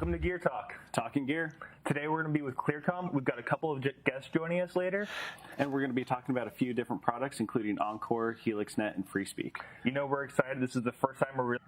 Welcome to Gear Talk. Talking gear. Today we're going to be with Clear-Com. We've got a couple of guests joining us later. And we're going to be talking about a few different products, including Encore, HelixNet, and FreeSpeak. You know, we're excited. This is the first time we're really...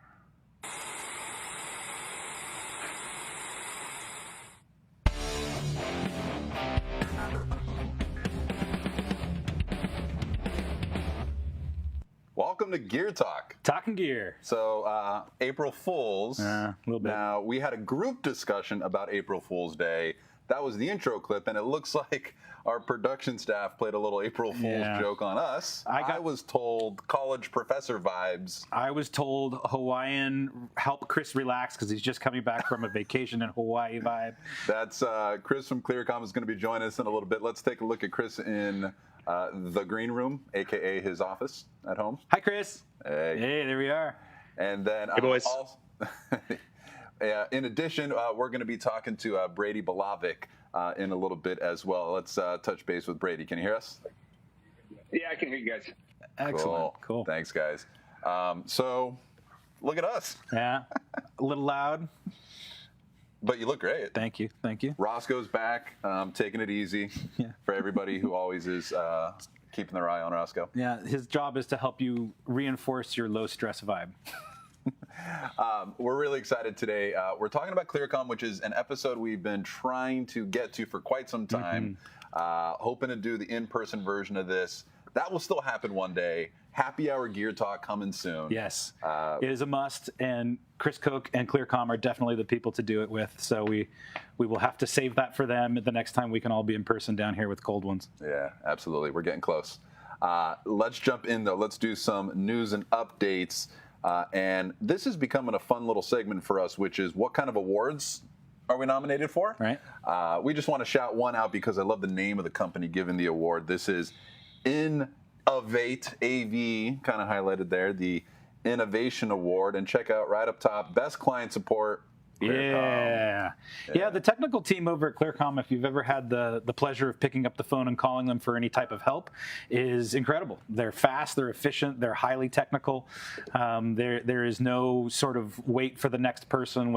Welcome to Gear Talk. Talking gear. So, April Fools. A little bit. Now, we had a group discussion about April Fool's Day. That was the intro clip, and it looks like our production staff played a little April Fool's joke on us. I was told college professor vibes. I was told Hawaiian help Kris relax because he's just coming back from a vacation in Hawaii vibe. That's Kris from Clear-Com is going to be joining us in a little bit. Let's take a look at Kris in the green room, a.k.a. his office at home. Hi, Kris. Hey. Hey, there we are. And then hey, boys. In addition, we're going to be talking to Brady Belavek in a little bit as well. Let's touch base with Brady. Can you hear us? Yeah, I can hear you guys. Excellent. Cool. Thanks, guys. So, look at us. Yeah, a little loud. But you look great. Thank you. Thank you. Roscoe's back, taking it easy for everybody who always is keeping their eye on Roscoe. Yeah, his job is to help you reinforce your low-stress vibe. We're really excited today. We're talking about Clear-Com, which is an episode we've been trying to get to for quite some time, hoping to do the in-person version of this. That will still happen one day. Happy Hour Gear Talk coming soon. Yes, it is a must, and Kris Koch and Clear-Com are definitely the people to do it with. So we will have to save that for them the next time we can all be in person down here with cold ones. Yeah, absolutely. We're getting close. Let's jump in, though. Let's do some news and updates. And this is becoming a fun little segment for us, which is what kind of awards are we nominated for? Right. We just want to shout one out because I love the name of the company giving the award. This is Innovate, AV, kind of highlighted there, the Innovation Award. And check out right up top, Best Client Support. Yeah, the technical team over at Clear-Com, if you've ever had the pleasure of picking up the phone and calling them for any type of help, is incredible. They're fast, they're efficient, they're highly technical. There is no sort of wait for the next person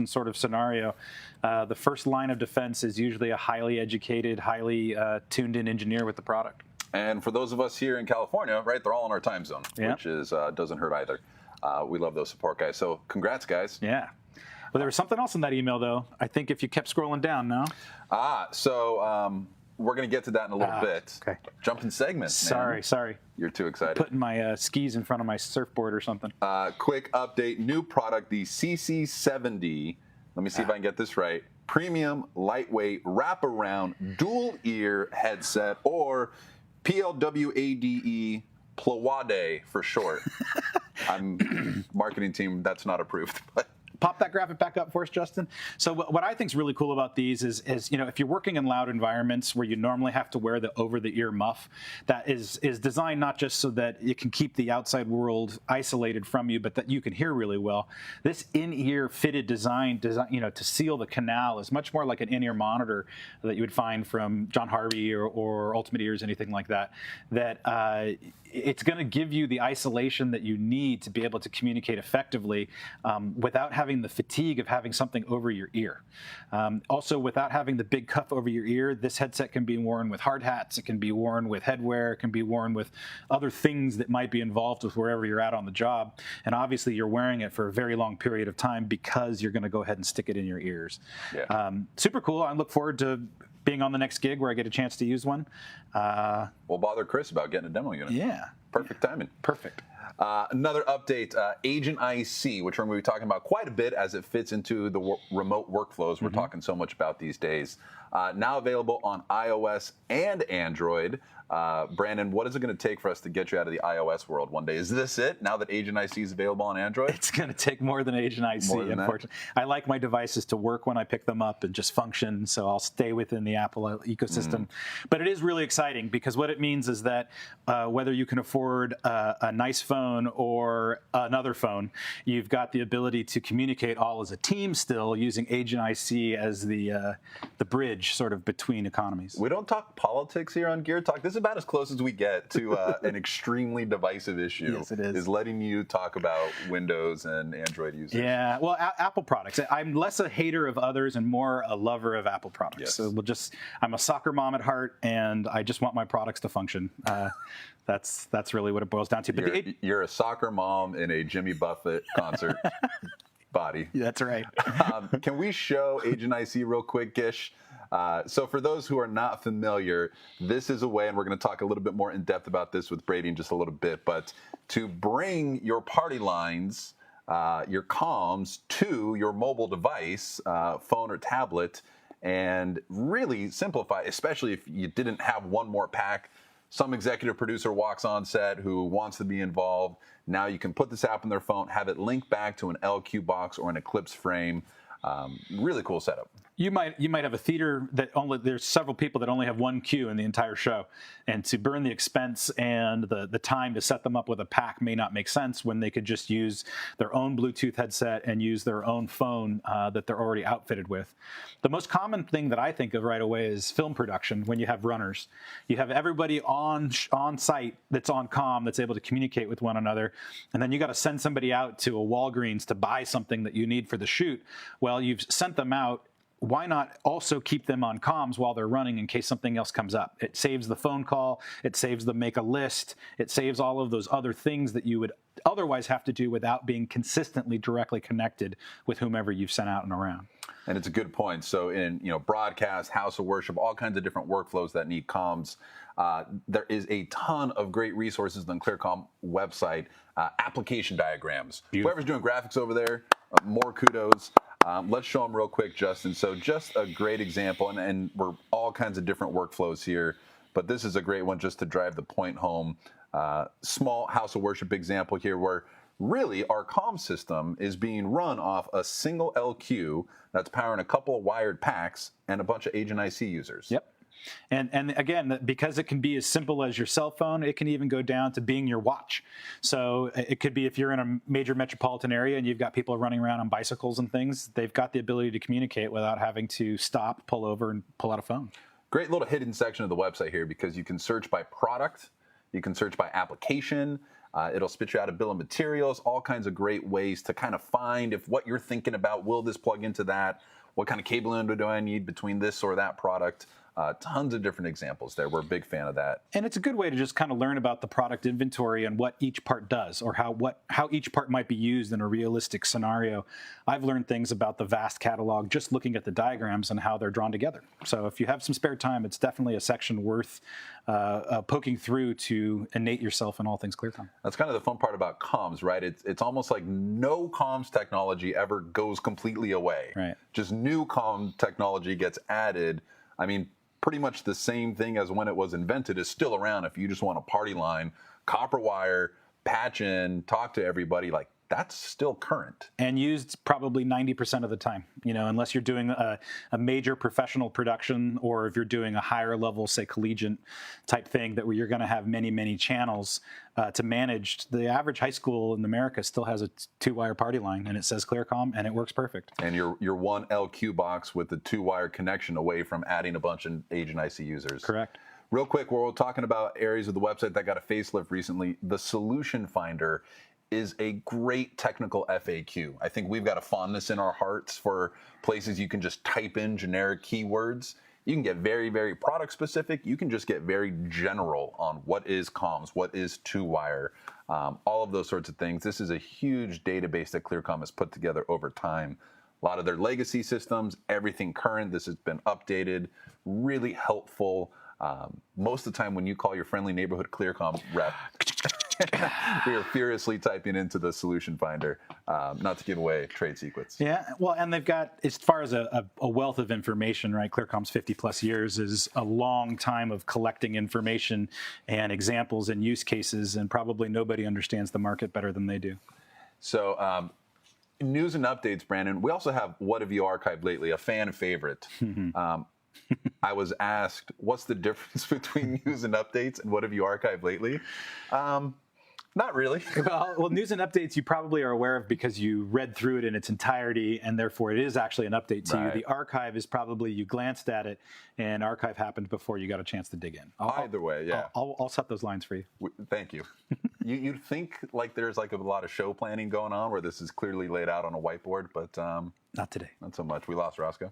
sort of scenario. The first line of defense is usually a highly educated, highly tuned-in engineer with the product. And for those of us here in California, right, they're all in our time zone, which is doesn't hurt either. We love those support guys. So congrats, guys. Yeah. Well, there was something else in that email, though. I think if you kept scrolling down, no? So we're going to get to that in a little bit. Okay. Jumping segments, Sorry. You're too excited. Putting my skis in front of my surfboard or something. Quick update. New product, the CC70. Let me see if I can get this right. Premium, lightweight, wraparound, dual ear headset, or PLWADE, Plawade for short. I'm marketing team, that's not approved, but pop that graphic back up for us, Justin. So what I think is really cool about these is if you're working in loud environments where you normally have to wear the over-the-ear muff, that is designed not just so that it can keep the outside world isolated from you, but that you can hear really well. This in-ear fitted design, to seal the canal is much more like an in-ear monitor that you would find from John Harvey or Ultimate Ears, anything like that. It's going to give you the isolation that you need to be able to communicate effectively without having the fatigue of having something over your ear. Also, without having the big cuff over your ear, this headset can be worn with hard hats, it can be worn with headwear, it can be worn with other things that might be involved with wherever you're at on the job. And obviously, you're wearing it for a very long period of time because you're going to go ahead and stick it in your ears. Yeah. Super cool. I look forward to being on the next gig where I get a chance to use one. We'll bother Kris about getting a demo unit. Yeah. Perfect timing. Perfect. Another update, Agent IC, which we're going to be talking about quite a bit as it fits into the remote workflows we're talking so much about these days. Now available on iOS and Android. Brandon, what is it going to take for us to get you out of the iOS world one day? Is this it, now that Agent IC is available on Android? It's going to take more than Agent IC, unfortunately. I like my devices to work when I pick them up and just function, so I'll stay within the Apple ecosystem. But it is really exciting because what it means is that whether you can afford a nice phone phone or another phone, you've got the ability to communicate all as a team still using Agent IC as the bridge sort of between economies. We don't talk politics here on Gear Talk. This is about as close as we get to an extremely divisive issue. Yes, it is. Is letting you talk about Windows and Android users. Yeah, well, Apple products. I'm less a hater of others and more a lover of Apple products. Yes. So I'm a soccer mom at heart, and I just want my products to function. That's really what it boils down to. But You're a soccer mom in a Jimmy Buffett concert body. That's right. Can we show Agent IC real quick, Gish? So for those who are not familiar, this is a way, and we're going to talk a little bit more in depth about this with Brady in just a little bit, but to bring your party lines, your comms to your mobile device, phone or tablet, and really simplify, especially if you didn't have one more pack. Some executive producer walks on set who wants to be involved. Now you can put this app on their phone, have it link back to an LQ box or an Eclipse frame. Really cool setup. You might have a theater that there's several people that only have one queue in the entire show, and to burn the expense and the time to set them up with a pack may not make sense when they could just use their own Bluetooth headset and use their own phone that they're already outfitted with. The most common thing that I think of right away is film production. When you have runners, you have everybody on site that's on comm that's able to communicate with one another, and then you got to send somebody out to a Walgreens to buy something that you need for the shoot. Well, you've sent them out. Why not also keep them on comms while they're running in case something else comes up? It saves the phone call. It saves the make a list. It saves all of those other things that you would otherwise have to do without being consistently directly connected with whomever you've sent out and around. And it's a good point. So in broadcast, house of worship, all kinds of different workflows that need comms, there is a ton of great resources on the Clear-Com website, application diagrams. Beautiful. Whoever's doing graphics over there, more kudos. Let's show them real quick, Justin. So just a great example, and we're all kinds of different workflows here, but this is a great one just to drive the point home. Small house of worship example here where really our comm system is being run off a single LQ that's powering a couple of wired packs and a bunch of Agent IC users. Yep. And again, because it can be as simple as your cell phone, it can even go down to being your watch. So it could be if you're in a major metropolitan area and you've got people running around on bicycles and things, they've got the ability to communicate without having to stop, pull over, and pull out a phone. Great little hidden section of the website here because you can search by product, you can search by application, it'll spit you out a bill of materials, all kinds of great ways to kind of find if what you're thinking about, will this plug into that? What kind of cabling do I need between this or that product? Tons of different examples there. We're a big fan of that. And it's a good way to just kind of learn about the product inventory and what each part does or how each part might be used in a realistic scenario. I've learned things about the vast catalog just looking at the diagrams and how they're drawn together. So if you have some spare time, it's definitely a section worth poking through to innate yourself in all things Clear-Com. That's kind of the fun part about comms, right? It's almost like no comms technology ever goes completely away. Right. Just new comm technology gets added. I mean, pretty much the same thing as when it was invented is still around. If you just want a party line, copper wire, patch in, talk to everybody, like that's still current. And used probably 90% of the time, unless you're doing a major professional production or if you're doing a higher level, say collegiate type thing where you're going to have many, many channels to manage. The average high school in America still has a 2-wire party line and it says Clear-Com and it works perfect. And you're one LQ box with the 2-wire connection away from adding a bunch of Agent IC users. Correct. Real quick, we're talking about areas of the website that got a facelift recently. The Solution Finder is a great technical FAQ. I think we've got a fondness in our hearts for places you can just type in generic keywords. You can get very, very product specific. You can just get very general on what is comms, what is 2-wire, all of those sorts of things. This is a huge database that Clear-Com has put together over time. A lot of their legacy systems, everything current, this has been updated, really helpful. Most of the time when you call your friendly neighborhood Clear-Com rep, we are furiously typing into the Solution Finder, not to give away trade secrets. Yeah, well, and they've got, as far as a wealth of information, right? Clear-Com's 50 plus years is a long time of collecting information and examples and use cases, and probably nobody understands the market better than they do. So, news and updates, Brandon. We also have What Have You Archived Lately, a fan favorite. I was asked, what's the difference between news and updates and what have you archived lately? Not really. Well, news and updates you probably are aware of because you read through it in its entirety, and therefore it is actually an update to you. The archive is probably you glanced at it, and archive happened before you got a chance to dig in. Either way, yeah. I'll set those lines for you. Thank you. You'd think like there's like a lot of show planning going on where this is clearly laid out on a whiteboard, but Not today. not so much. We lost Roscoe.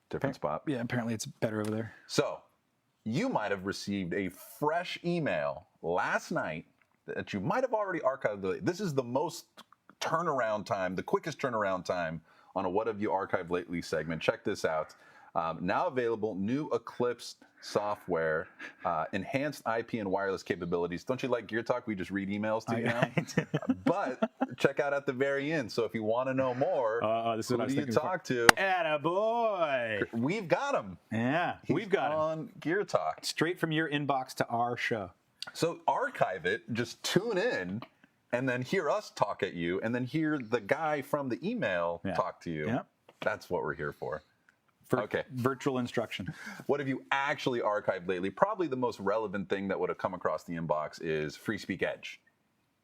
Different spot. Yeah, apparently it's better over there. So you might have received a fresh email last night that you might have already archived. This is the most turnaround time, the quickest turnaround time on a What Have You Archived Lately segment. Check this out. Now available, new Eclipse software, enhanced IP and wireless capabilities. Don't you like Gear Talk? We just read emails to you now. But check out at the very end. So if you want to know more, this is who do you talk to? Attaboy! We've got him. Yeah, we've got him. On Gear Talk. Straight from your inbox to our show. So archive it, just tune in, and then hear us talk at you, and then hear the guy from the email talk to you. Yeah. That's what we're here for. Okay. Virtual instruction. What have you actually archived lately? Probably the most relevant thing that would have come across the inbox is FreeSpeak Edge.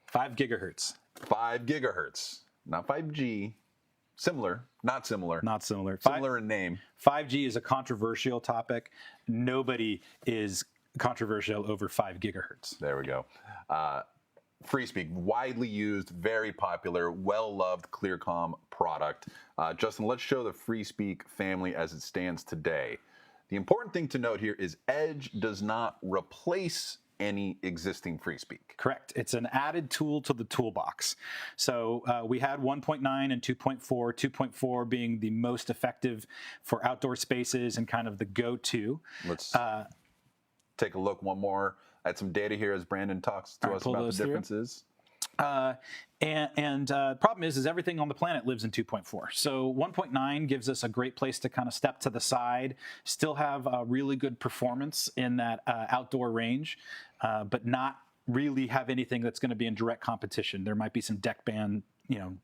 5 gigahertz. 5 gigahertz, not 5G. Similar, not similar. Not similar. Similar in name. 5G is a controversial topic. Nobody is controversial over 5 gigahertz. There we go. FreeSpeak, widely used, very popular, well-loved Clear-Com product. Justin, let's show the FreeSpeak family as it stands today. The important thing to note here is Edge does not replace any existing FreeSpeak. Correct. It's an added tool to the toolbox. So we had 1.9 and 2.4, 2.4 being the most effective for outdoor spaces and kind of the go-to. Let's take a look one more at some data here as Brandon talks to us about the differences. Problem is everything on the planet lives in 2.4. So 1.9 gives us a great place to kind of step to the side, still have really good performance in that outdoor range, but not really have anything that's going to be in direct competition. There might be some deck band,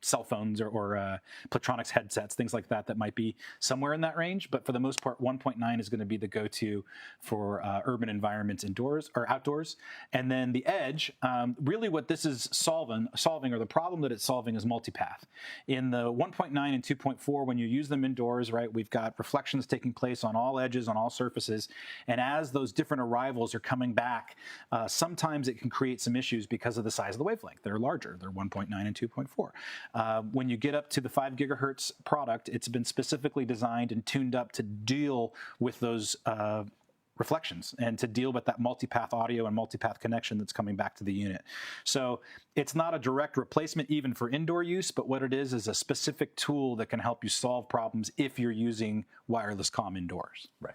cell phones or Plantronics headsets, things like that might be somewhere in that range. But for the most part, 1.9 is going to be the go-to for urban environments indoors or outdoors. And then the Edge, really what this is solving, or the problem that it's solving is multipath. In the 1.9 and 2.4, when you use them indoors, right, we've got reflections taking place on all edges, on all surfaces. And as those different arrivals are coming back, sometimes it can create some issues because of the size of the wavelength. They're larger. They're 1.9 and 2.4. When you get up to the 5 gigahertz product, it's been specifically designed and tuned up to deal with those reflections and to deal with that multipath audio and multipath connection that's coming back to the unit. So it's not a direct replacement even for indoor use, but what it is a specific tool that can help you solve problems if you're using wireless comm indoors. Right.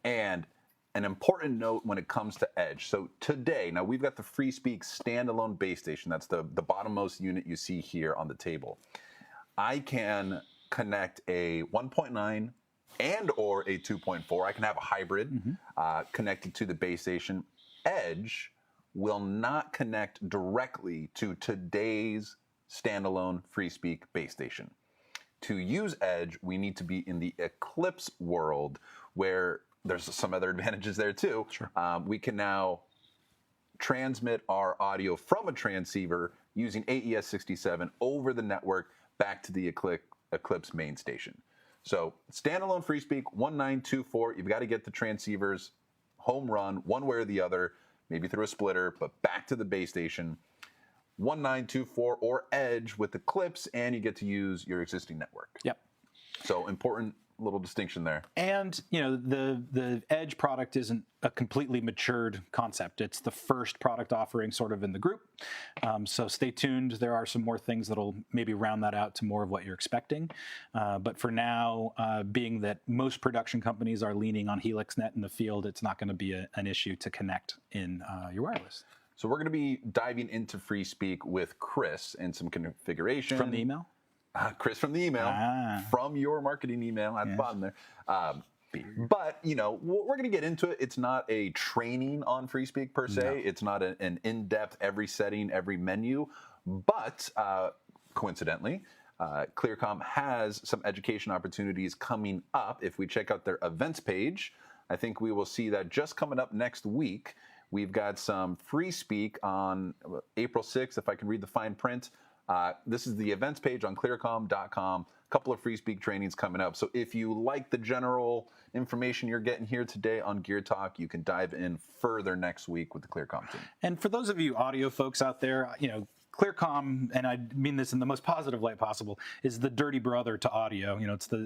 And an important note when it comes to Edge. So today, now we've got the FreeSpeak standalone base station. That's the bottommost unit you see here on the table. I can connect a 1.9 and or a 2.4. I can have a hybrid connected to the base station. Edge will not connect directly to today's standalone FreeSpeak base station. To use Edge, we need to be in the Eclipse world where there's some other advantages there too. Sure. We can now transmit our audio from a transceiver using AES-67 over the network back to the Eclipse main station. So standalone FreeSpeak 1924, you've got to get the transceivers home run one way or the other, maybe through a splitter, but back to the base station. 1924 or Edge with Eclipse, and you get to use your existing network. Yep. So important little distinction there. And the Edge product isn't a completely matured concept. It's the first product offering sort of in the group. So stay tuned. There are some more things that'll maybe round that out to more of what you're expecting. But for now, being that most production companies are leaning on HelixNet in the field, it's not going to be an issue to connect in your wireless. So we're going to be diving into FreeSpeak with Kris and some configuration. From the email? Kris from the email, from your marketing email at the bottom there. But, we're going to get into it. It's not a training on FreeSpeak per se. No. It's not an in-depth every setting, every menu. But coincidentally, Clear-Com has some education opportunities coming up. If we check out their events page, I think we will see that just coming up next week, We've got some free speak on April 6th, if I can read the fine print. This is the events page on clearcom.com. A couple of free speak trainings coming up. So if you like the general information you're getting here today on Gear Talk, you can dive in further next week with the Clear-Com team. And for those of you audio folks out there, Clear-Com, and I mean this in the most positive light possible, is the dirty brother to audio.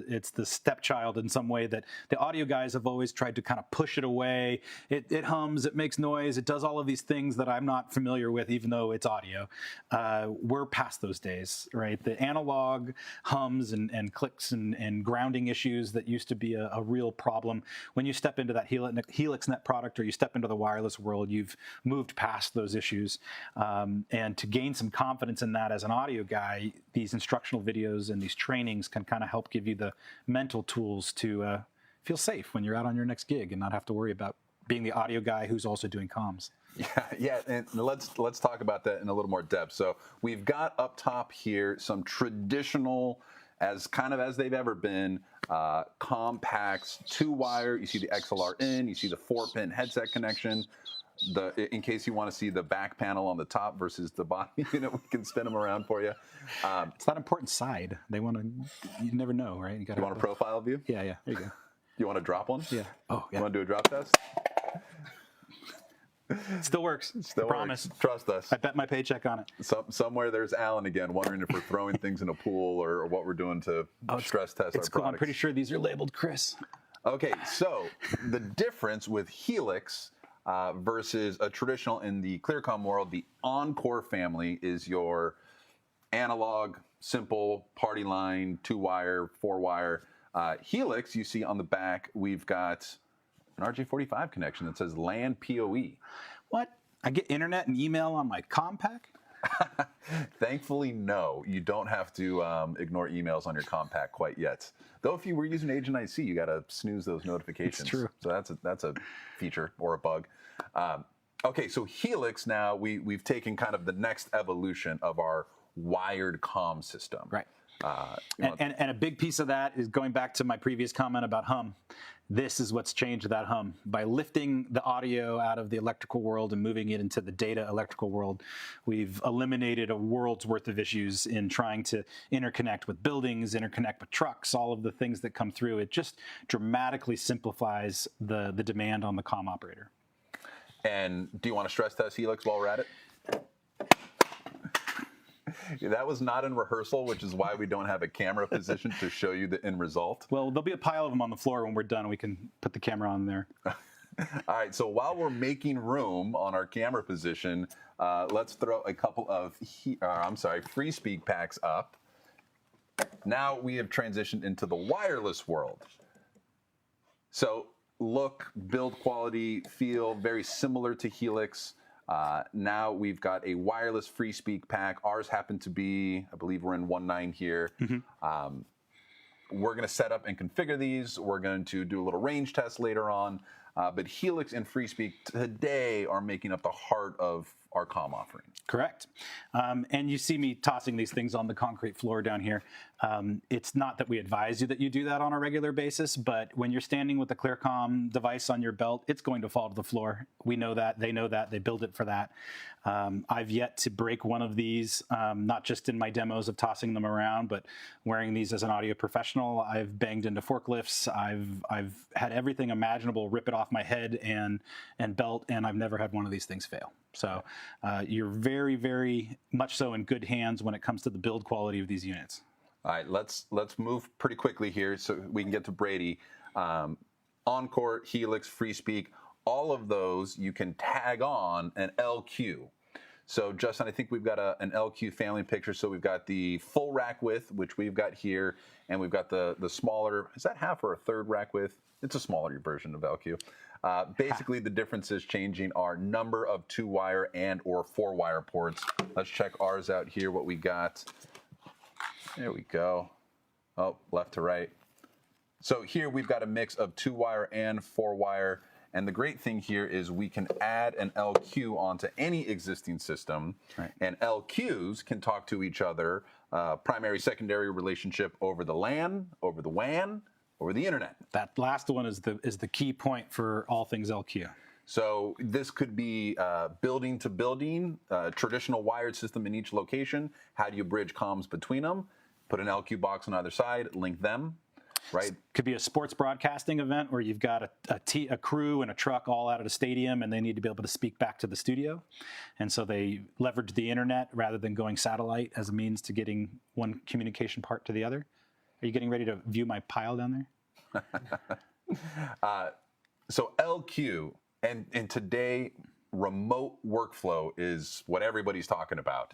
It's the stepchild in some way that the audio guys have always tried to kind of push it away. It hums, it makes noise, it does all of these things that I'm not familiar with, even though it's audio. We're past those days, right? The analog hums and clicks and grounding issues that used to be a real problem. When you step into that HelixNet product or you step into the wireless world, you've moved past those issues. And to gain some confidence in that as an audio guy, these instructional videos and these trainings can kind of help give you the mental tools to feel safe when you're out on your next gig and not have to worry about being the audio guy who's also doing comms. Yeah, and let's talk about that in a little more depth. So we've got up top here some traditional, as they've ever been, compacts, 2-wire. You see the XLR in, you see the 4-pin headset connection. In case you want to see the back panel on the top versus the bottom unit, we can spin them around for you. It's that important side. They want to, you never know, right? You want a profile view? Yeah, there you go. You want to drop one? Yeah. Oh, yeah. You want to do a drop test? Still works. Still Promise. Works. Trust us. I bet my paycheck on it. Somewhere there's Alan again, wondering if we're throwing things in a pool or what we're doing to stress test our products. It's cool. I'm pretty sure these are labeled Kris. Okay, so the difference with Helix versus a traditional in the Clear-Com world, the Encore family is your analog, simple, party line, 2-wire, 4-wire. Helix, you see on the back, we've got an RJ45 connection that says LAN PoE. What? I get internet and email on my compact? Thankfully, no. You don't have to ignore emails on your compact quite yet. Though if you were using Agent IC, you got to snooze those notifications. It's true. So that's a feature or a bug. Okay, so Helix now, we've taken kind of the next evolution of our wired comm system. Right. And a big piece of that is going back to my previous comment about hum. This is what's changed that hum. By lifting the audio out of the electrical world and moving it into the data electrical world, we've eliminated a world's worth of issues in trying to interconnect with buildings, interconnect with trucks, all of the things that come through. It just dramatically simplifies the demand on the comm operator. And do you want to stress test Helix while we're at it? That was not in rehearsal, which is why we don't have a camera position to show you the end result. Well, there'll be a pile of them on the floor when we're done. We can put the camera on there. All right, so while we're making room on our camera position, let's throw a couple of free speak packs up. Now we have transitioned into the wireless world. So look, build quality, feel very similar to Helix. Now we've got a wireless free speak pack. Ours happened to be, I believe we're in 1.9 here. Mm-hmm. We're going to set up and configure these. We're going to do a little range test later on. But Helix and free speak today are making up the heart of our comm offering. Correct. And you see me tossing these things on the concrete floor down here. It's not that we advise you that you do that on a regular basis, but when you're standing with the Clear-Com device on your belt, it's going to fall to the floor. We know that. They know that. They build it for that. I've yet to break one of these, not just in my demos of tossing them around, but wearing these as an audio professional. I've banged into forklifts. I've had everything imaginable rip it off my head and belt, and I've never had one of these things fail. So you're very, very much so in good hands when it comes to the build quality of these units. All right, let's move pretty quickly here so we can get to Brady. Encore, Helix, Free Speak, all of those you can tag on an LQ. So Justin, I think we've got an LQ family picture. So we've got the full rack width, which we've got here, and we've got the smaller, is that half or a third rack width? It's a smaller version of LQ. Basically, the difference is changing our number of 2-wire and or 4-wire ports. Let's check ours out here, what we got. There we go. Oh, left to right. So here we've got a mix of 2-wire and 4-wire. And the great thing here is we can add an LQ onto any existing system. Right. And LQs can talk to each other, primary, secondary relationship over the LAN, over the WAN, over the internet. That last one is the key point for all things LQ. So this could be building to building, traditional wired system in each location. How do you bridge comms between them? Put an LQ box on either side, link them, right? Could be a sports broadcasting event where you've got a crew and a truck all out at a stadium, and they need to be able to speak back to the studio. And so they leverage the internet rather than going satellite as a means to getting one communication part to the other. Are you getting ready to view my pile down there? So LQ, and today, remote workflow is what everybody's talking about.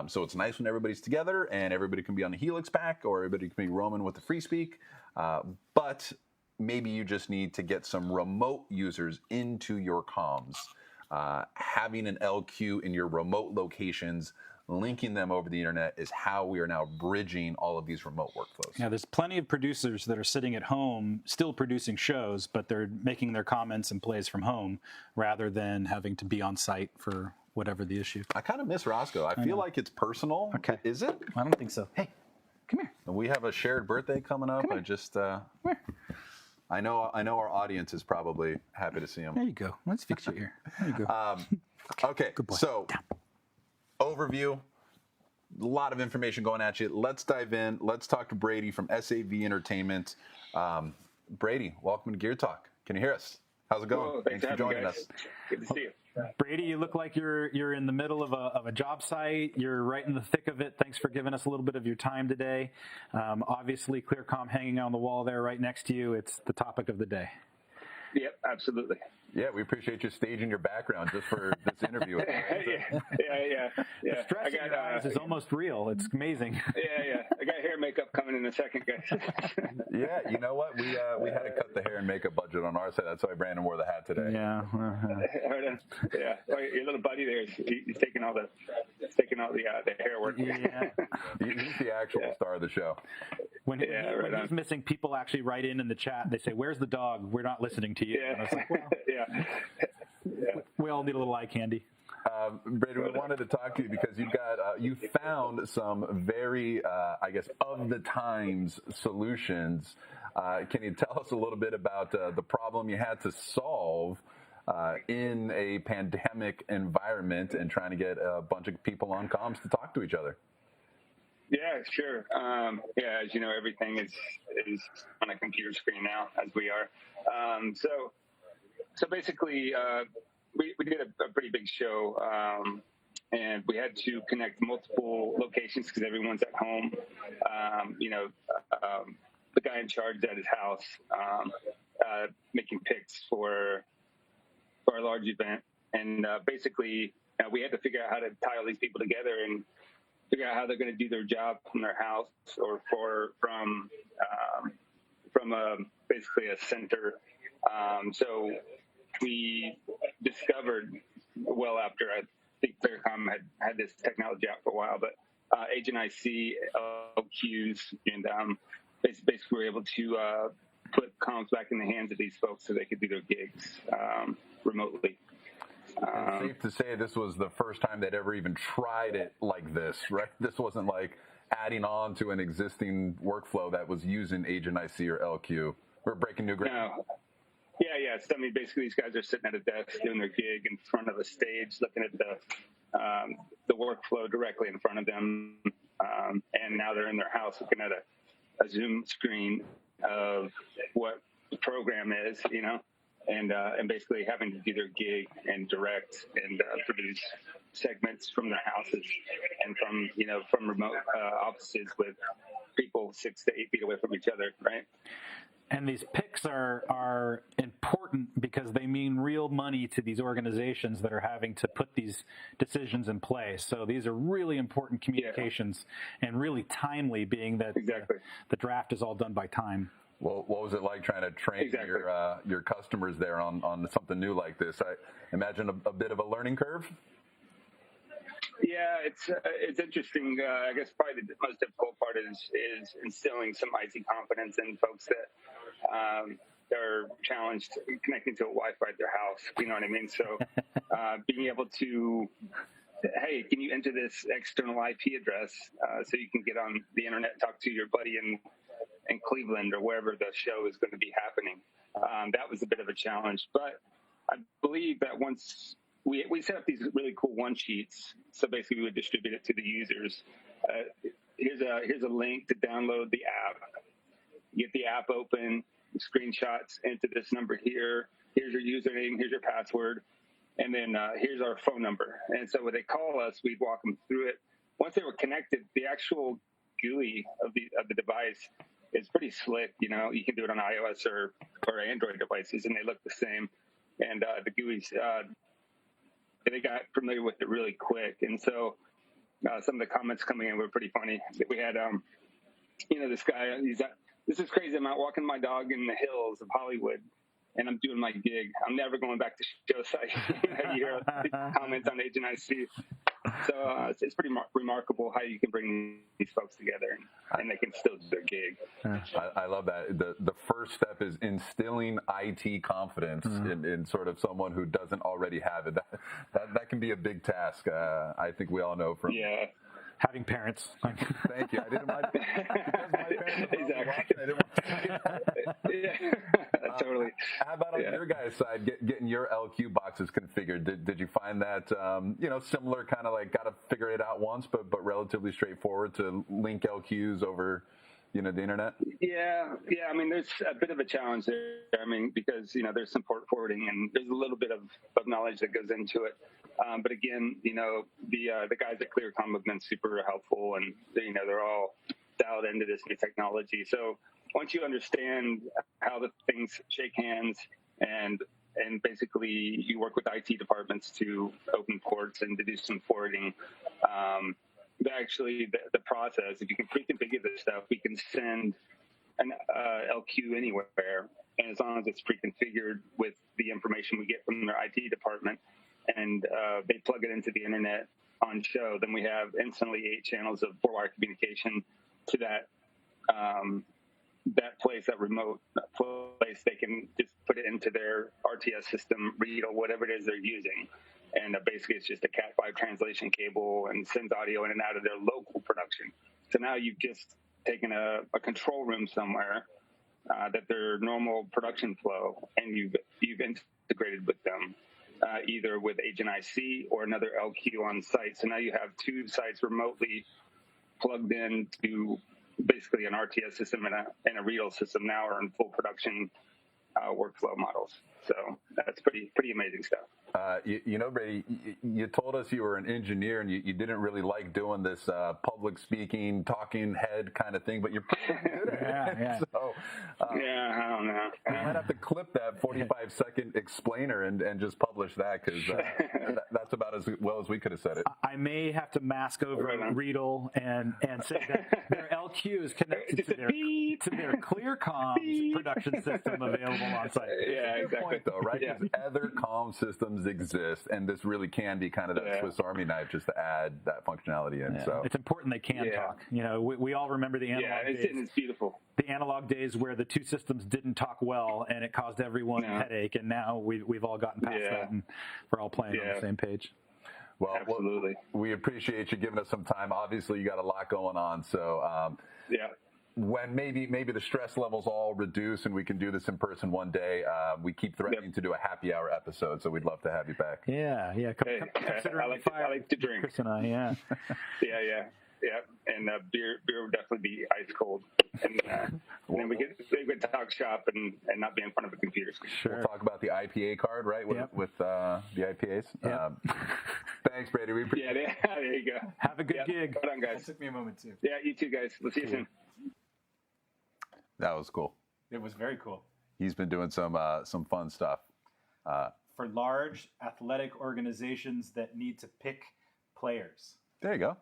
So it's nice when everybody's together and everybody can be on the Helix pack or everybody can be roaming with the free speak. But maybe you just need to get some remote users into your comms. Having an LQ in your remote locations, linking them over the internet is how we are now bridging all of these remote workflows. Yeah, there's plenty of producers that are sitting at home still producing shows, but they're making their comments and plays from home rather than having to be on site for whatever the issue. I kind of miss Roscoe. I feel like it's personal. Okay. Is it? I don't think so. Hey, come here. We have a shared birthday coming up. I just, Come here. I know our audience is probably happy to see him. There you go. Let's fix your ear. There you go. Okay, Good boy. so Down. overview, a lot of information going at you. Let's dive in. Let's talk to Brady from SAV Entertainment. Brady, welcome to Gear Talk. Can you hear us? How's it going? Whoa, Thanks for joining us. Good to see you. Brady, you look like you're in the middle of a job site. You're right in the thick of it. Thanks for giving us a little bit of your time today. Obviously, Clear-Com hanging on the wall there right next to you. It's the topic of the day. Yep, absolutely. Yeah, we appreciate you staging your background just for this interview. Yeah. The stress in your eyes is almost real. It's amazing. Yeah. I got hair and makeup coming in a second, guys. Yeah, you know what? We had to cut the hair and makeup budget on our side. That's why Brandon wore the hat today. Yeah. Yeah. Well, your little buddy there, he's taking all the hair work. Yeah. He's the actual star of the show. When he's missing, people actually write in the chat. They say, "Where's the dog? We're not listening to you." Yeah. And I was like, well, we all need a little eye candy. Brady, we wanted to talk to you because you found some very, I guess, of the times solutions. Can you tell us a little bit about the problem you had to solve in a pandemic environment and trying to get a bunch of people on comms to talk to each other? Yeah, sure. As you know, everything is on a computer screen now, as we are. So basically, we did a pretty big show, and we had to connect multiple locations because everyone's at home. The guy in charge is at his house, making picks for our large event, and basically we had to figure out how to tie all these people together and figure out how they're going to do their job from their house or from basically a center. So we discovered well after I think Clear-Com had this technology out for a while, but Agent IC, LQs, and basically we were able to put comms back in the hands of these folks so they could do their gigs remotely. It's safe to say this was the first time they'd ever even tried it like this, right? This wasn't like adding on to an existing workflow that was using Agent IC or LQ. We're breaking new ground. No. Yeah. So, I mean, basically, these guys are sitting at a desk doing their gig in front of a stage, looking at the workflow directly in front of them, and now they're in their house looking at a Zoom screen of what the program is, and basically having to do their gig and direct and produce segments from their houses and from remote offices with people 6 to 8 feet away from each other, right? And these picks are important because they mean real money to these organizations that are having to put these decisions in place. So these are really important communications and really timely, being that the draft is all done by time. Well, what was it like trying to train your customers there on something new like this? I imagine a bit of a learning curve. Yeah, it's interesting. I guess probably the most difficult part is instilling some IC confidence in folks that are challenged connecting to a Wi-Fi at their house. You know what I mean? So being able to, hey, can you enter this external IP address so you can get on the internet and talk to your buddy in Cleveland or wherever the show is going to be happening? That was a bit of a challenge, but I believe that once we set up these really cool one sheets, so basically we would distribute it to the users. Here's a link to download the app. Get the app open, screenshots into this number here. Here's your username. Here's your password. And then here's our phone number. And so when they call us, we'd walk them through it. Once they were connected, the actual GUI of the device is pretty slick. You know, you can do it on iOS or Android devices, and they look the same. And the GUIs, they got familiar with it really quick. And so some of the comments coming in were pretty funny. We had, this guy, this is crazy. I'm out walking my dog in the hills of Hollywood, and I'm doing my gig. I'm never going back to show site. You hear comments on Agent IC. So it's pretty remarkable how you can bring these folks together and they can still do their gig. I love that. The first step is instilling IT confidence in sort of someone who doesn't already have it. That can be a big task. I think we all know from having parents. Thank you. I didn't mind because my parents were exactly. watching, I didn't want to say that. Yeah, totally. How about on your guys' side, getting your LQ boxes configured? Did you find that similar, kind of like got to figure it out once, but relatively straightforward to link LQs over the internet? Yeah. I mean, there's a bit of a challenge there. I mean, because there's some port forwarding and there's a little bit of knowledge that goes into it. But again, the guys at Clear-Com have been super helpful, and they're all dialed into this new technology. So once you understand how the things shake hands, and basically you work with IT departments to open ports and to do some forwarding, actually the process, if you can pre-configure this stuff, we can send an LQ anywhere, and as long as it's pre-configured with the information we get from their IT department, and they plug it into the internet on show, then we have instantly 8 channels of 4-wire communication to that place, that remote place. They can just put it into their RTS system, read or whatever it is they're using. And basically it's just a Cat5 translation cable and sends audio in and out of their local production. So now you've just taken a control room somewhere that their normal production flow, and you've integrated with them. Either with Agent IC or another LQ on site. So now you have 2 sites remotely plugged in to basically an RTS system and a readle system now are in full production workflow models. So that's pretty amazing stuff. Brady, you told us you were an engineer and you didn't really like doing this public speaking, talking head kind of thing, but you're pretty good at it. Yeah. So, I don't know. You might have to clip that 45-second explainer and just publish that, because that's about as well as we could have said it. I may have to mask over Readle and say that their LQ is connected to their Clear-Com production system available on site. Yeah, Good exactly. point, though, right? Because other comm systems exist, and this really can be kind of that Swiss Army knife just to add that functionality in. Yeah. So it's important they can talk. We all remember the analog days. It's beautiful. The analog days where the 2 systems didn't talk well and it caused everyone a headache, and now we've all gotten past that and we're all playing on the same page. Well, absolutely. We appreciate you giving us some time. Obviously, you got a lot going on, so when maybe the stress levels all reduce and we can do this in person one day, we keep threatening to do a happy hour episode, so we'd love to have you back. Yeah. I like to drink. Chris and I, yeah, and beer would definitely be ice cold, and then we could talk shop and not be in front of a computer screen. Sure. We'll talk about the IPA card, right? With the IPAs. Yep. Thanks, Brady. We appreciate it. Yeah, there you go. Have a good gig. Hold on, guys. It took me a moment too. Yeah, you too, guys. We'll see you soon. That was cool. It was very cool. He's been doing some fun stuff. For large athletic organizations that need to pick players. There you go.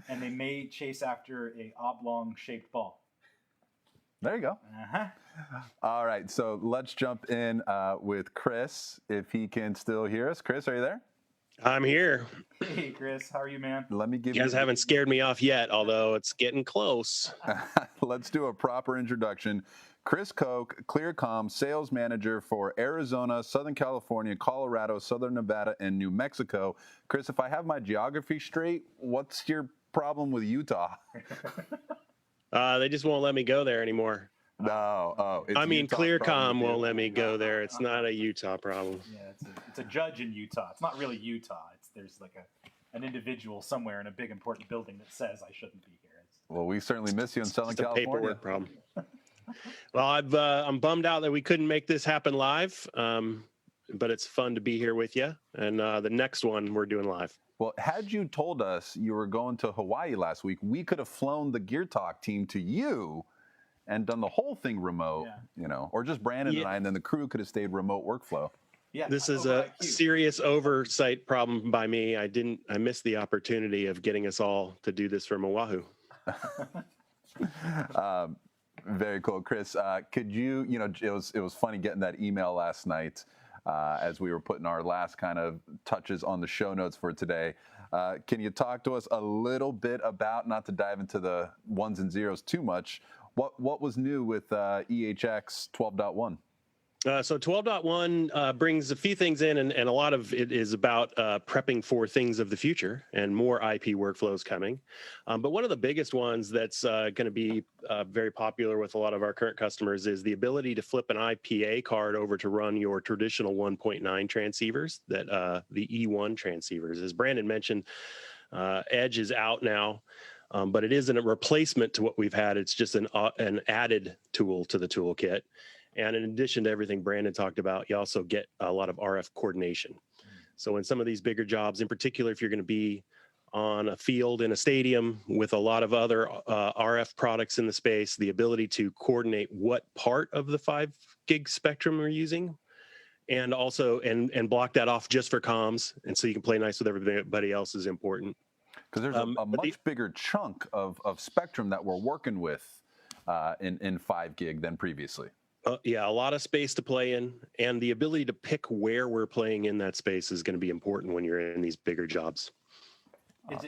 And they may chase after a oblong-shaped ball. There you go. Uh-huh. All right, so let's jump in with Chris, if he can still hear us. Chris, are you there? I'm here. Hey, Chris, how are you, man? Let me give You guys haven't scared me off yet, although it's getting close. Let's do a proper introduction. Kris Koch, Clear-Com sales manager for Arizona, Southern California, Colorado, Southern Nevada, and New Mexico. Chris, if I have my geography straight, what's your problem with Utah? They just won't let me go there anymore. No, oh, it's I mean, Utah's Clear-Com problem to won't do. let me go there. It's not a Utah problem. Yeah, it's a judge in Utah. It's not really Utah. There's like an individual somewhere in a big important building that says I shouldn't be here. Well, we certainly miss you in Southern Just a California. paperwork problem. Well, I'm bummed out that we couldn't make this happen live, but it's fun to be here with you. And the next one we're doing live. Well, had you told us you were going to Hawaii last week, we could have flown the Gear Talk team to you and done the whole thing remote, or just Brandon and I, and then the crew could have stayed remote workflow. Yeah, this is a serious oversight problem by me. I missed the opportunity of getting us all to do this from Oahu. Very cool, Kris. Could you, it was funny getting that email last night as we were putting our last kind of touches on the show notes for today. Can you talk to us a little bit about, not to dive into the ones and zeros too much, what was new with EHX 12.1? So 12.1 brings a few things in, and a lot of it is about prepping for things of the future and more IP workflows coming. But one of the biggest ones that's going to be very popular with a lot of our current customers is the ability to flip an IPA card over to run your traditional 1.9 transceivers, that the E1 transceivers. As Brandon mentioned, Edge is out now. But it isn't a replacement to what we've had. It's just an added tool to the toolkit. And in addition to everything Brandon talked about, you also get a lot of RF coordination. So in some of these bigger jobs, in particular, if you're going to be on a field in a stadium with a lot of other RF products in the space, the ability to coordinate what part of the 5 gig spectrum we're using, and also and block that off just for comms, and so you can play nice with everybody else is important. Because there's a much bigger chunk of spectrum that we're working with in 5 gig than previously. Yeah, a lot of space to play in, and the ability to pick where we're playing in that space is going to be important when you're in these bigger jobs.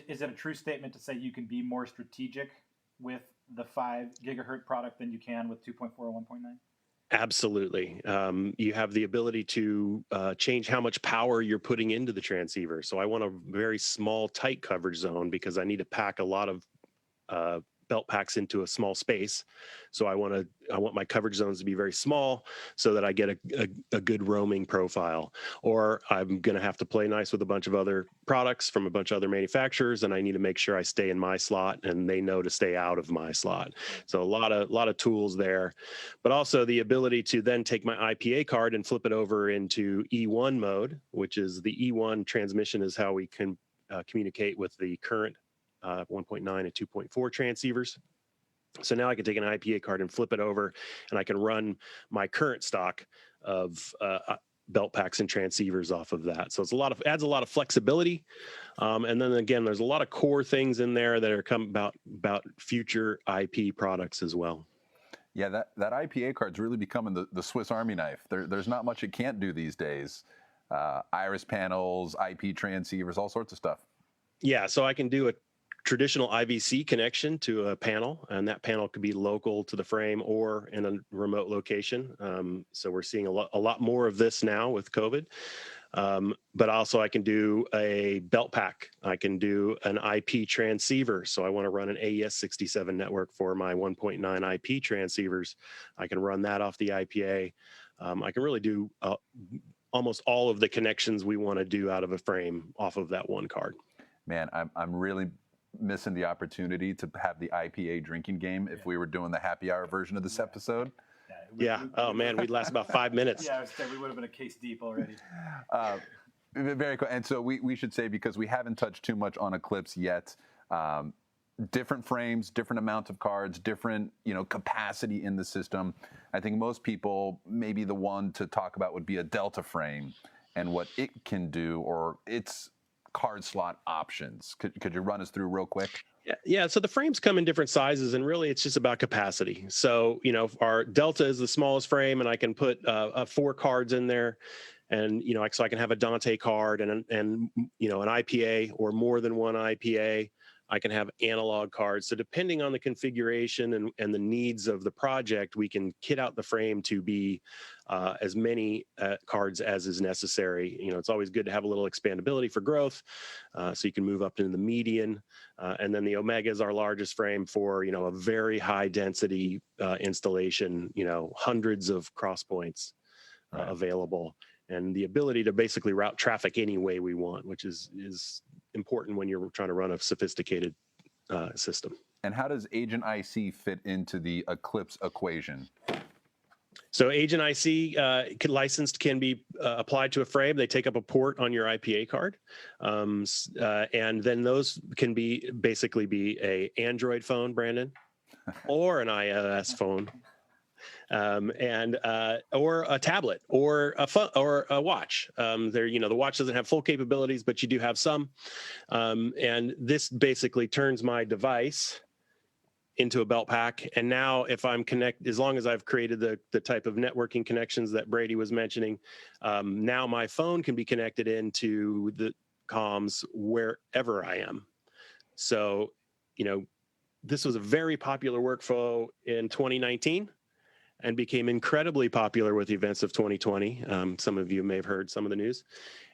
Is it a true statement to say you can be more strategic with the 5 gigahertz product than you can with 2.4 or 1.9? Absolutely. You have the ability to change how much power you're putting into the transceiver. So I want a very small, tight coverage zone because I need to pack a lot of belt packs into a small space. So I want my coverage zones to be very small so that I get a good roaming profile. Or I'm going to have to play nice with a bunch of other products from a bunch of other manufacturers, and I need to make sure I stay in my slot and they know to stay out of my slot. So a lot of tools there, but also the ability to then take my IPA card and flip it over into E1 mode, which is the E1 transmission is how we can communicate with the current 1.9 and 2.4 transceivers. So now I can take an IPA card and flip it over, and I can run my current stock of belt packs and transceivers off of that. So it's adds a lot of flexibility. And then again, there's a lot of core things in there that are about future IP products as well. Yeah, that IPA card's really becoming the Swiss Army knife. There's not much it can't do these days. Iris panels, IP transceivers, all sorts of stuff. Yeah, so I can do a traditional IVC connection to a panel, and that panel could be local to the frame or in a remote location. So we're seeing a lot more of this now with COVID. But also I can do a belt pack. I can do an IP transceiver. So I want to run an AES67 network for my 1.9 IP transceivers. I can run that off the IPA. I can really do almost all of the connections we want to do out of a frame off of that one card. Man, I'm really missing the opportunity to have the IPA drinking game if we were doing the happy hour version of this episode. Yeah. Oh man, we'd last about 5 minutes. Yeah, we would have been a case deep already. Very cool. And so we should say, because we haven't touched too much on Eclipse yet, different frames, different amounts of cards, different capacity in the system. I think most people, maybe the one to talk about would be a Delta frame and what it can do, or its card slot options. Could you run us through real quick? Yeah. So the frames come in different sizes, and really it's just about capacity. So, our Delta is the smallest frame, and I can put 4 cards in there, and, so I can have a Dante card and an IPA or more than one IPA. I can have analog cards. So depending on the configuration and the needs of the project, we can kit out the frame to be as many cards as is necessary. It's always good to have a little expandability for growth, so you can move up into the median. And then the Omega is our largest frame for, a very high density installation, hundreds of cross points available, and the ability to basically route traffic any way we want, which is important when you're trying to run a sophisticated system. And how does Agent IC fit into the Eclipse equation? So Agent IC licensed can be applied to a frame. They take up a port on your IPA card, and then those can basically be a Android phone, Brandon, or an iOS phone, or a tablet, or a phone, or a watch. The watch doesn't have full capabilities, but you do have some. And this basically turns my device into a belt pack. And now if I'm as long as I've created the type of networking connections that Brady was mentioning, now my phone can be connected into the comms wherever I am. So, this was a very popular workflow in 2019 and became incredibly popular with the events of 2020. Some of you may have heard some of the news.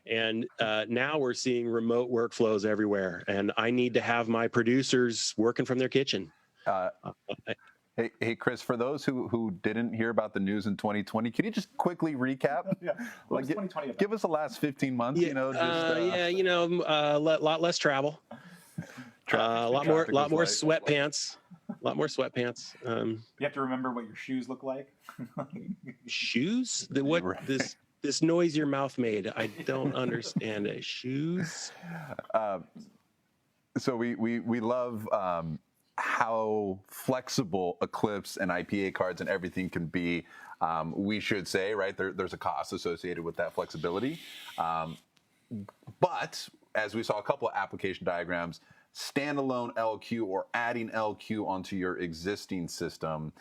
And now we're seeing remote workflows everywhere. And I need to have my producers working from their kitchen. Hey, Kris, for those who didn't hear about the news in 2020, can you just quickly recap? Yeah. What was 2020 about? Give us the last 15 months. Yeah, a lot less travel. A lot more sweatpants. A lot more sweatpants. You have to remember what your shoes look like. Shoes? This noise your mouth made? I don't understand it. Shoes? So we love how flexible Eclipse and IPA cards and everything can be. We should say, right, there's a cost associated with that flexibility. But as we saw a couple of application diagrams, standalone LQ or adding LQ onto your existing system,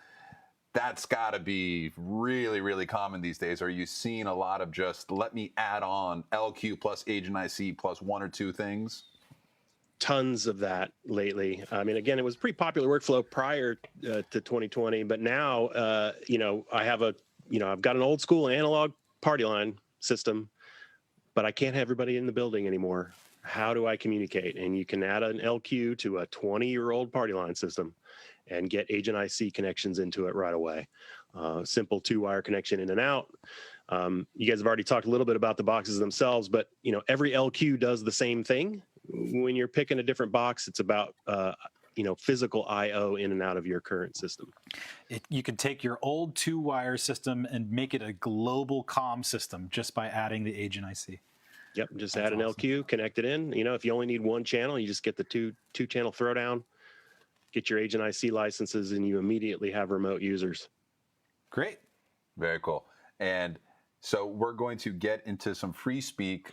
that's got to be really, really common these days. Are you seeing a lot of just let me add on LQ plus Agent IC plus one or two things? Tons of that lately. I mean, again, it was a pretty popular workflow prior to 2020, but now, I've got an old school analog party line system, but I can't have everybody in the building anymore. How do I communicate? And you can add an LQ to a 20-year-old party line system and get Agent IC connections into it right away. Simple 2-wire connection in and out. You guys have already talked a little bit about the boxes themselves, but every LQ does the same thing. When you're picking a different box, it's about physical I/O in and out of your current system. You can take your old 2-wire system and make it a global comm system just by adding the Agent IC. Yep, just add an LQ, connect it in. If you only need one channel, you just get the two channel throwdown, get your Agent IC licenses, and you immediately have remote users. Great. Very cool. And so we're going to get into some free speak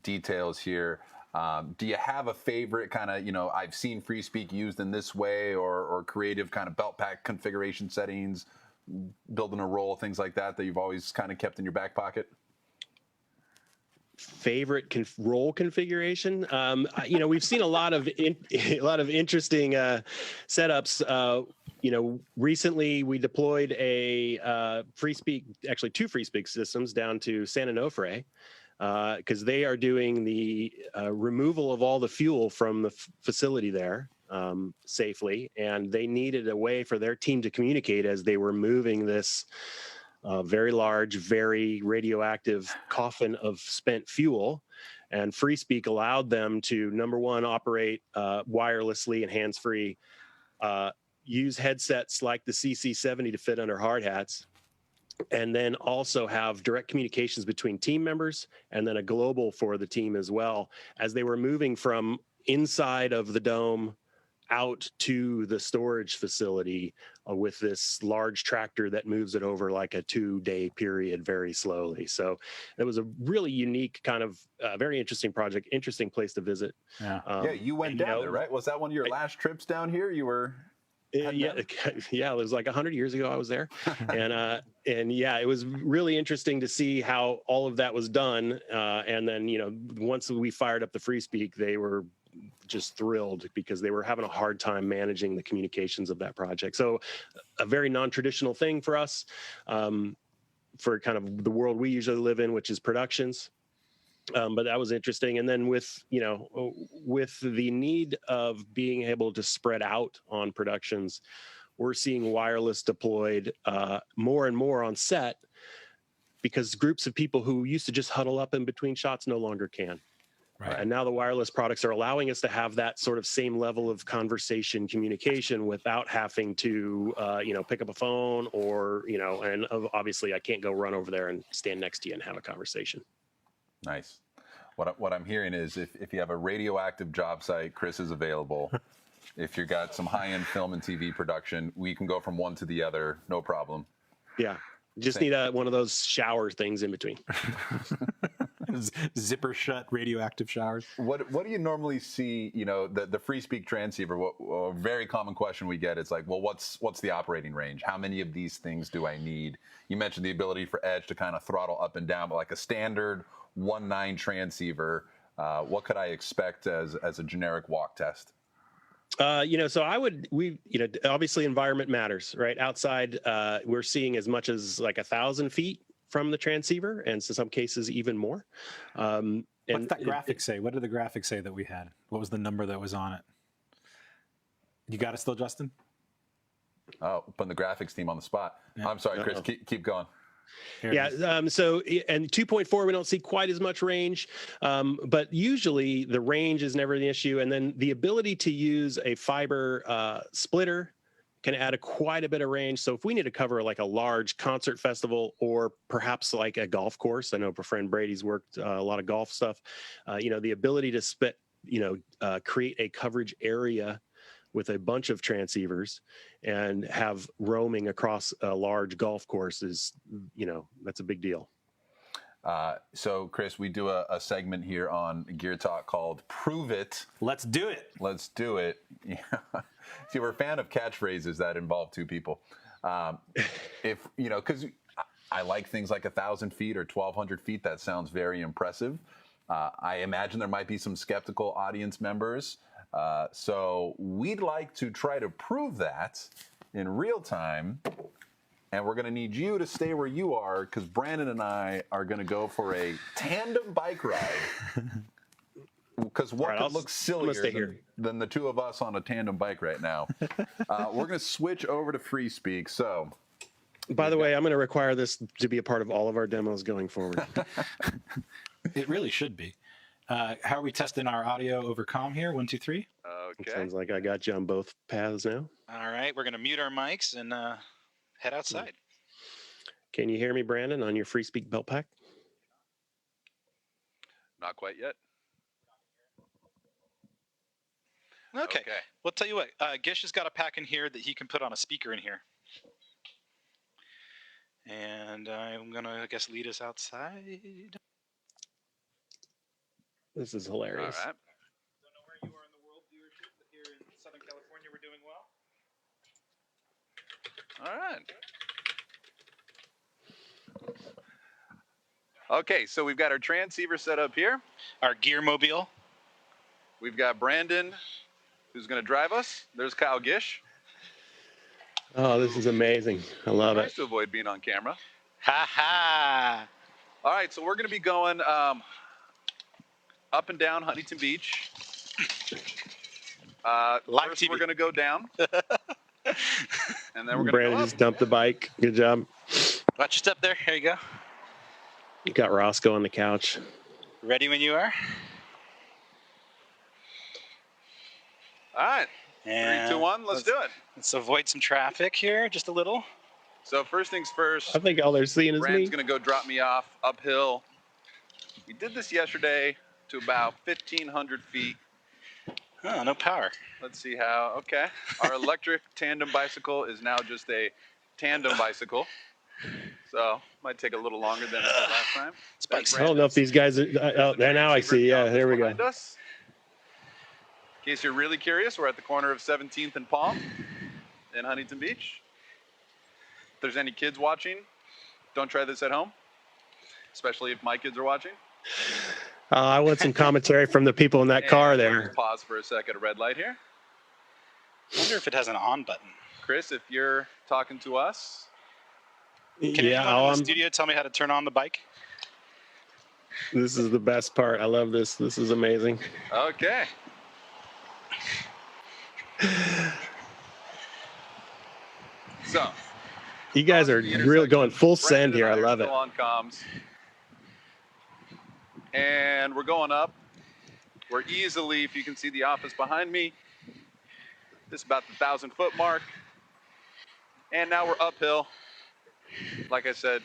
details here. Do you have a favorite kind of, I've seen free speak used in this way or creative kind of belt pack configuration settings, building a roll, things like that you've always kind of kept in your back pocket? Favorite role configuration? We've seen a lot of interesting setups. Recently we deployed a free speak, actually 2 free speak systems down to San Onofre, because they are doing the removal of all the fuel from the facility there safely, and they needed a way for their team to communicate as they were moving this very large, very radioactive coffin of spent fuel. And FreeSpeak allowed them to, number one, operate wirelessly and hands-free, use headsets like the CC70 to fit under hard hats, and then also have direct communications between team members and then a global for the team as well, as they were moving from inside of the dome out to the storage facility with this large tractor that moves it over like a 2-day period very slowly. So it was a really unique kind of very interesting project, interesting place to visit. Yeah, you went down there, right? Was that one of your last trips down here? You were... Yeah, it was like 100 years ago I was there. And yeah, it was really interesting to see how all of that was done. And then, once we fired up the FreeSpeak, they were just thrilled because they were having a hard time managing the communications of that project. So a very non-traditional thing for us, for kind of the world we usually live in, which is productions. But that was interesting. And then with the need of being able to spread out on productions, we're seeing wireless deployed more and more on set, because groups of people who used to just huddle up in between shots no longer can. Right. And now the wireless products are allowing us to have that sort of same level of conversation communication without having to, pick up a phone or, and obviously I can't go run over there and stand next to you and have a conversation. Nice. What I'm hearing is if you have a radioactive job site, Kris is available. If you got some high-end film and TV production, we can go from one to the other, no problem. Yeah. Just need one of those shower things in between. Zipper shut radioactive showers. What do you normally see? The free speak transceiver. A very common question we get is like, well, what's the operating range? How many of these things do I need? You mentioned the ability for Edge to kind of throttle up and down, but like a standard 1.9 transceiver, what could I expect as a generic walk test? Obviously environment matters, right? Outside, we're seeing as much as like 1,000 feet from the transceiver, and in some cases even more. What's that graphic say? What did the graphic say that we had? What was the number that was on it? You got it still, Justin? Oh, putting the graphics team on the spot. Yeah. I'm sorry, Kris. Keep going. Yeah. And 2.4, we don't see quite as much range, but usually the range is never the issue. And then the ability to use a fiber splitter can add quite a bit of range. So if we need to cover like a large concert festival or perhaps like a golf course, I know our friend Brady's worked a lot of golf stuff, the ability to create a coverage area with a bunch of transceivers and have roaming across a large golf course is, that's a big deal. So, Kris, we do a segment here on Gear Talk called Prove It. Let's do it. Let's do it. Yeah. See, we're a fan of catchphrases that involve two people. Because I like things like 1,000 feet or 1,200 feet. That sounds very impressive. I imagine there might be some skeptical audience members. So we'd like to try to prove that in real time. And we're going to need you to stay where you are, because Brandon and I are going to go for a tandem bike ride. Because what could look sillier than the two of us on a tandem bike right now? We're going to switch over to free speak. So, by the way, I'm going to require this to be a part of all of our demos going forward. It really should be. How are we testing our audio over comm here? 1, 2, 3. Okay. It sounds like I got you on both paths now. All right, we're going to mute our mics and head outside. Can you hear me, Brandon, on your free speak belt pack? Not quite yet. Okay. Well, tell you what, Gish has got a pack in here that he can put on a speaker in here. And I'm going to, I guess, lead us outside. This is hilarious. All right. Don't know where you are in the world viewership, but here in Southern California, we're doing well. All right. Okay, so we've got our transceiver set up here. Our Geer mobile. We've got Brandon, who's going to drive us. There's Kyle Gish. Oh, this is amazing. I love it. Nice to avoid being on camera. Ha ha. All right, so we're going to be going up and down Huntington Beach. First, we're going to go down. And then we're going to Brandon go up. just dumped the bike. Good job. Watch your step there. Here you go. You got Roscoe on the couch. Ready when you are. All right. And 3, 2, 1. Let's do it. Let's avoid some traffic here, just a little. So first things first. I think all they're seeing is Brandon's me. going to go drop me off uphill. We did this yesterday to about 1,500 feet. Oh, no power. Let's see how. Okay. Our electric tandem bicycle is now just a tandem bicycle. So might take a little longer than last time. Spikes. I don't know if these guys are. Now I see. Yeah, there we go. Us. In case you're really curious, we're at the corner of 17th and Palm in Huntington Beach. If there's any kids watching, don't try this at home, especially if my kids are watching. I want some commentary from the people in that car there. Just pause for a second. A red light here. I wonder if it has an on button. Chris, if you're talking to us. Can anyone in the studio tell me how to turn on the bike? This is the best part. I love this. This is amazing. Okay. So. You guys are really going full send here. I love it. On comms. And we're going up. We're easily, if you can see the office behind me, this is about the 1,000-foot mark. And now we're uphill. Like I said,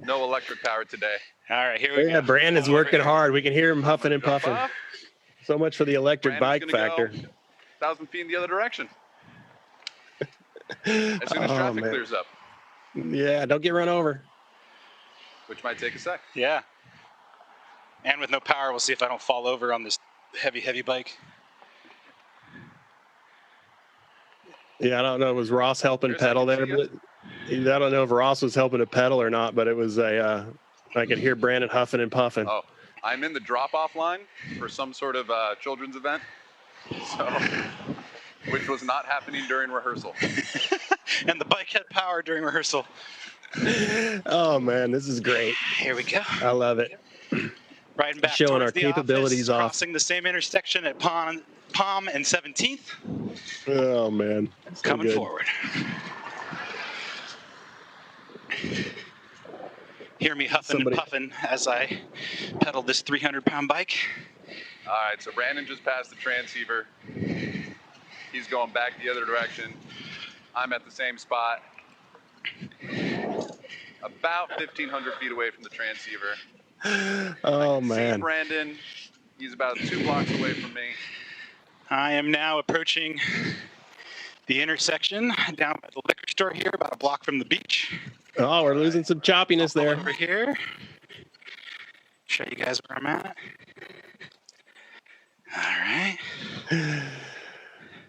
no electric power today. All right, here we go. Yeah, Brandon's working hard. We can hear him huffing and puffing. So much for the electric bike factor. 1,000 feet in the other direction. As soon as traffic clears up. Yeah, don't get run over. Which might take a sec. Yeah. And with no power, we'll see if I don't fall over on this heavy bike. Yeah, I don't know. Was Ross helping pedal there? I don't know if Ross was helping to pedal or not, but it was I could hear Brandon huffing and puffing. Oh, I'm in the drop-off line for some sort of children's event, which was not happening during rehearsal. And the bike had power during rehearsal. Oh man, this is great. Here we go. I love it. Riding back showing our the capabilities office, off. Crossing the same intersection at Palm and 17th. Oh man, so coming forward. Hear me huffing and puffing as I pedal this 300-pound bike. All right, so Brandon just passed the transceiver. He's going back the other direction. I'm at the same spot. About 1,500 feet away from the transceiver. Oh man. See Brandon. He's about 2 blocks away from me. I am now approaching the intersection down by the liquor store here, about a block from the beach. Oh, we're losing some choppiness there. Over here. Show you guys where I'm at. All right.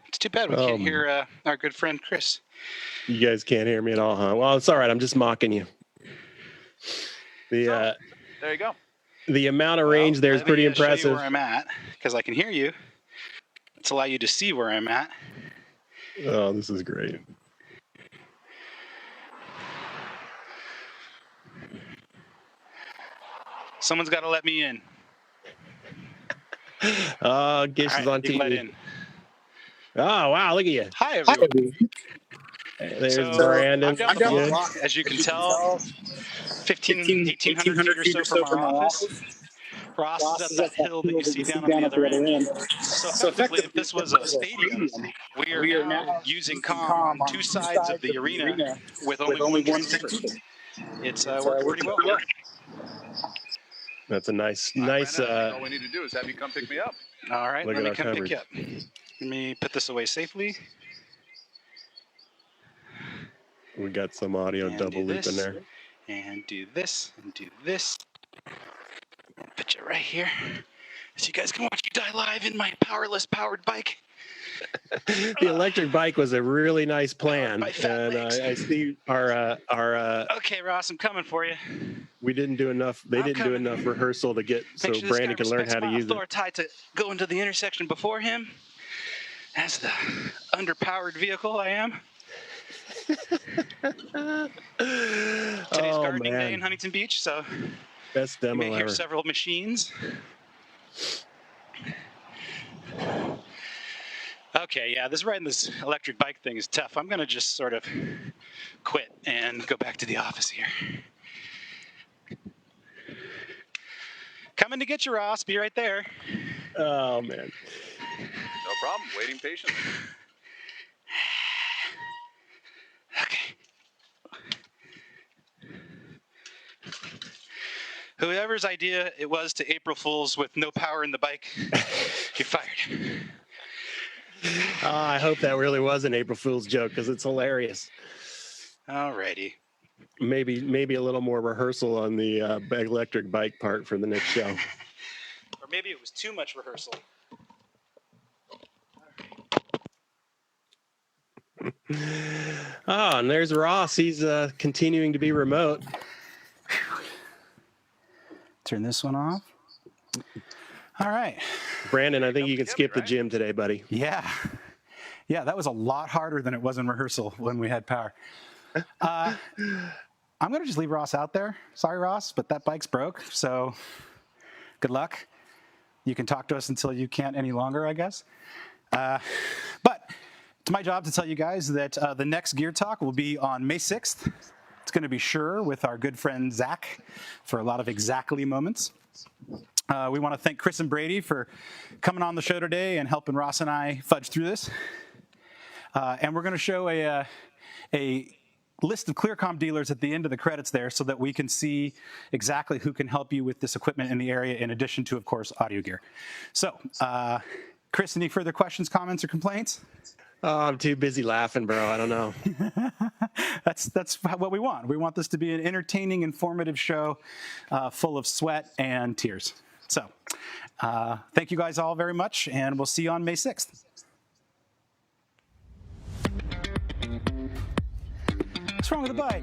It's too bad we can't hear our good friend Chris. You guys can't hear me at all, huh? Well, it's all right. I'm just mocking you. There you go. The amount of range there is pretty impressive. Show you where I'm at, because I can hear you. Let's allow you to see where I'm at. Oh, this is great. Someone's got to let me in. Gish is on TV. Let in. Oh, wow. Look at you. Hi, everyone. There's Brandon. I'm down the block, as you can tell, 1,800 feet or so from our office. Ross is at that hill that you see down on the other end. So effectively, if this was a stadium, we are now using comm on 2 sides of the arena with only one speaker. It's working pretty well. That's a nice. All we need to do is have you come pick me up. All right, let me come pick you up. Let me put this away safely. We got some audio double loop in there. And do this, and do this. Put you right here, so you guys can watch me die live in my powered bike. The electric bike was a really nice plan, and I see our. Okay, Ross, I'm coming for you. We didn't do enough. They didn't do enough rehearsal to get so Brandon can learn how to use it. Tied to go into the intersection before him, as the underpowered vehicle I am. Today's gardening day in Huntington Beach, so best demo you may hear ever. several machines. Okay, yeah, riding this electric bike thing is tough. I'm gonna just sort of quit and go back to the office here. Coming to get you, Ross. Be right there. Oh man. No problem. Waiting patiently. Okay. Whoever's idea it was to April Fools with no power in the bike, you're fired. I hope that really was an April Fool's joke because it's hilarious. Alrighty. Maybe a little more rehearsal on the electric bike part for the next show. Or maybe it was too much rehearsal. Oh, and there's Ross. He's continuing to be remote. Turn this one off. All right. Brandon, I think you can skip the gym today, buddy. Yeah. Yeah, that was a lot harder than it was in rehearsal when we had power. I'm going to just leave Ross out there. Sorry, Ross, but that bike's broke, so good luck. You can talk to us until you can't any longer, I guess. But it's my job to tell you guys that the next Gear Talk will be on May 6th. It's going to be sure with our good friend Zach for a lot of exactly moments. We want to thank Kris and Brady for coming on the show today and helping Ross and I fudge through this. And we're going to show a list of Clear-Com dealers at the end of the credits there so that we can see exactly who can help you with this equipment in the area, in addition to, of course, audio gear. So, Kris, any further questions, comments, or complaints? Oh, I'm too busy laughing, bro. I don't know. That's what we want. We want this to be an entertaining, informative show full of sweat and tears. So thank you guys all very much, and we'll see you on May 6th. What's wrong with the bike?